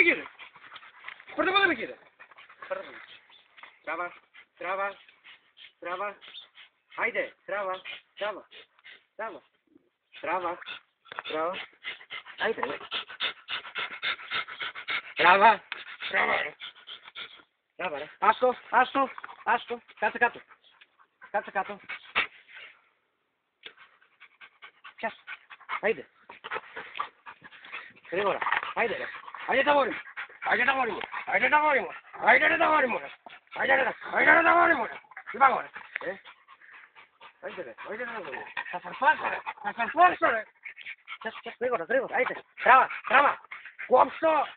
κύριε. Πρωτοπόδι κύριε. Τράβα, τράβα, τράβα. Άιντε, τράβα, τράβα, τράβα, τράβα, τράβα. Άιντε, ρε. Τράβα, τράβα, ρε. Τράβα, ρε. Άστο, άστο, άστο. Κάτσε κάτω. Κάτσε κάτω. Πιάσου. Άιντε. Γρήγορα. Άιντε, ρε. Άιντε τα γόρι μου. Άιντε τα γόρι μου. Άιντε τα γόρι μου. Άιντε τα γόρι μου. Άιντε τα γόρι μου. Τι πάω, ρε. Άιντε, ρε. Άιντε τα γόρι μου. Θα φαρφάσω, ρε. Θα φαρφάσω, ρε. Πιάσου, πιάσου. Γρήγορα, γρήγορα. Άιντε. Τράβα, τράβα. Κόψω.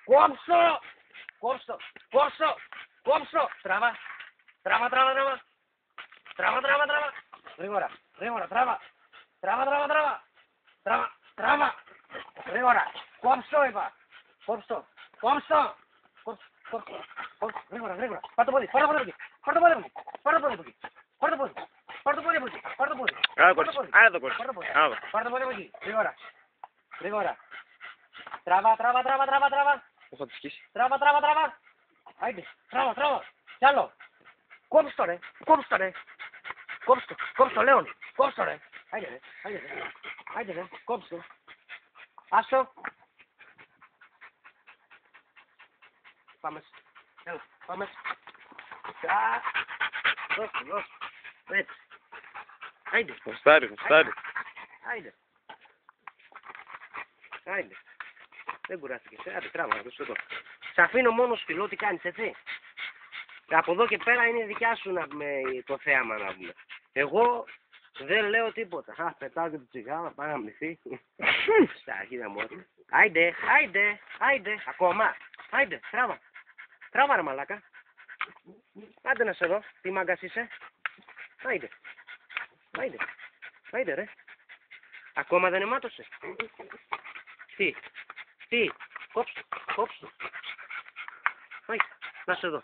Κόψω. Κόψω. Κόψω. Κόψω. Τράβα. Τράβα, τράβα, τράβα. Τράβα, τράβα, τράβα. Γρήγορα, γρήγορα. Τράβα. Τράβα, τράβα, τράβα. Τράβα, τράβα. Γρήγορα. Κόψω, είπα. Κόψω. Κόψω. Κόψω. Γρήγορα, γρήγορα. Πάρ' το πόδι. Πάρ' το πόδι από εκεί. Πάρ' το πόδι από εκεί. Πάρ' το πόδι από εκεί. Πάρ' το πόδι. Πάρ' το πόδι από εκεί. Πάρ' το πόδι. Άρα το κόψεις. Πάρ' το πόδι από εκεί. Γρήγορα. Γρήγορα. Τράβα, τράβα, τράβα, τράβα, τράβα. Έχω τη σκίσει. Τράβα, τράβα, τράβα. Άιντε. Τράβα, τράβα. Κι άλλο. Κόψω το, ρε. Κόψω το, ρε. Κόψω το. Κόψω το, Λέων. Κόψω το, ρε. Άιντε, ρε. Άιντε, ρε. Άιντε, ρε. Κόψω το. Άσο. Πάμε. Έλα. Πάμε. Δώστε, δώστε. Έτσι. Άιντε. Χωστάρι, χωστάρι. Άιντε. Άιντε. Δεν κουράστηκες. Άντε, τράβα, να το εδώ. Σ' αφήνω μόνο φιλό, τι κάνεις, έτσι. Από εδώ και πέρα είναι δικιά σου να πούμε, το θέαμα, να πούμε. Εγώ δεν λέω τίποτα. Πετάω και το τσιγάρο, πάει να μυθεί. Στα αρχίδια μου. Άιντε, άιντε, άιντε. Ακόμα. Άιντε, τράβα. Τράβα, ρε μαλάκα. Άντε να σε δω. Τι μάγκας είσαι. Άιντε. Άιντε. Άιντε, ρε. Ακόμα δεν αιμάτωσε. Τι. Τι. Κόψε. Κόψε. Άιντε. Να σε δω.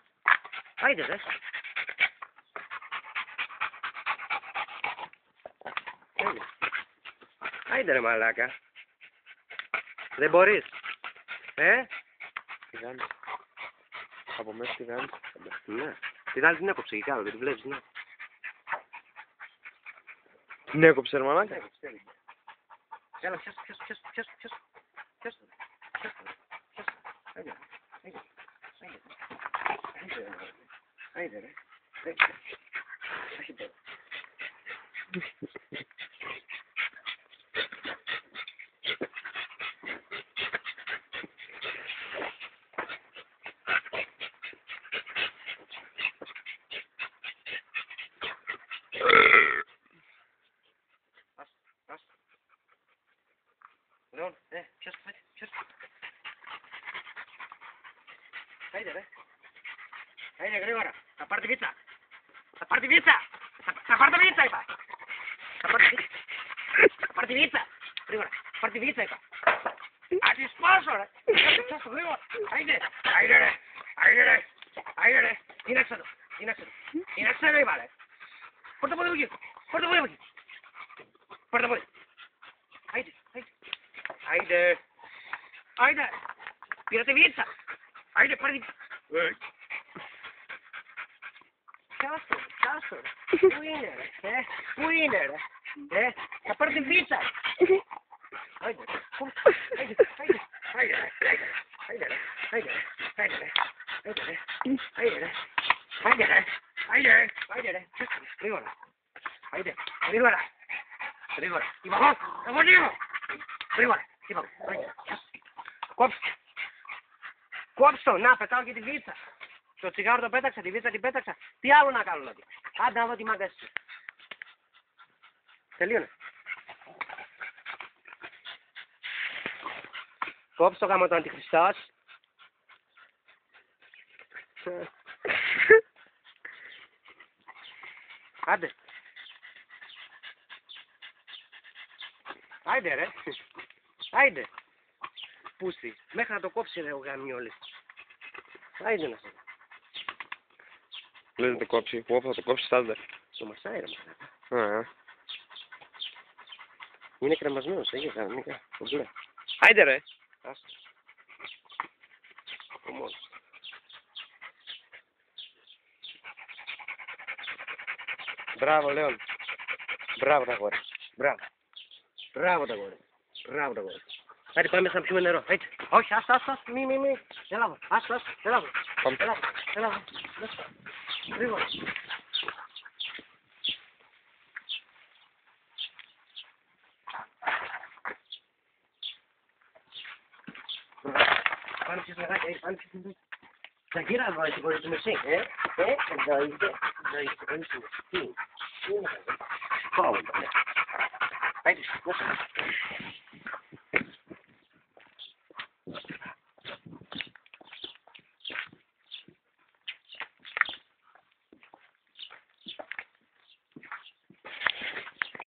Άιντε, ρε. Άιντε. Άιντε, ρε μαλάκα. Δεν μπορείς. Τι κάνει. Από μέσα τι κάνει. Ναι. Την άλλη την έκοψε η κάτω, δεν την βλέπεις, ναι. Την έκοψε, ρε μαλάκα. Έλα, πιάσου, πιάσου, πιάσου, πιάσου, πιάσου. Πιάσου, πιάσου, πιάσου. Άιντε, άιντε, άιντε. Άιντε, ρε. Άιντε. Λέων, πιάσου, πιάσου. Άιντε, ρε. Άιντε, γρήγορα. Θα πάρει τη βίτσα. Θα πάρει τη βίτσα. Θα πάρει τη βίτσα, είπα. Θα πάρει τη βίτσα. Θα πάρει τη βίτσα. Γρήγορα. Θα πάρει τη βίτσα, είπα. Α, τη σπάσω, ρε. Πιάσου, γρήγορα. Άιντε. Άιντε, ρε. Άιντε, ρε. Άιντε, ρε. Κοίταξε το. Κοίταξε το. Κοίταξε το, είπα, ρε. Πάρ' το πόδι από εκεί. Πάρ' το πόδι από εκεί. Πάρ' το πόδι. Άιντε. Άιντε. Άιντε. Πήρα τη βίτσα. Άιντε, πάρε τη βίτσα. Πιάσου, πιάσου. Πού είναι, ρε. Πού είναι, ρε. Θα πάρω τη βίτσα. Άιντε. Άιντε. Άιντε. Άιντε, ρε. Άιντε, ρε. Άιντε, ρε. Άιντε, ρε. Άιντε, ρε. Άιντε, ρε. Άιντε, ρε. Άιντε, ρε. Γρήγορα. Άιντε. Γρήγορα. Γρήγορα. Είπα εγώ λίγο. Γρήγορα. Είπα εγώ. Κόψε. Κόψε. Να, πετάω και τη βίτσα. Το τσιγάρο το πέταξα, τη βίτσα την πέταξα. Τι άλλο να κάνω, δηλαδή. Άντε να δω τι μάγκας είσαι. Τελείωνε. Κόψε το γάμο του Αντιχριστός. Άντε. Άιντε, ρε. Άιντε. Πούστη. Μέχρι να το κόψει, ρε, ο γαμιόλης. Άιντε να σε. Λες να το κόψει. Εγώ θα το κόψει στάνταρ. Το μασάει, ρε, μαλάκα. Είναι κρεμασμένος, έγινε κανονικά. Άιντε, ρε. Άστο. μόνο. Μπράβο, Λέων. Μπράβο τα γόρια. Μπράβο. Μπράβο τα γόρια. Μπράβο τα γόρια. Άντε πάμε να πιούμε νερό. Έτσι. Όχι, άστα. Μη. Έλα εδώ. Άστα. Έλα εδώ. Πάμε. Έλα εδώ. Γρήγορα. Πάμε πιες νεράκι. Τα γύρα εδώ έχει χωρίς τη μεσή. Εδώ είστε. Τι είναι. Πάω. Έτσι.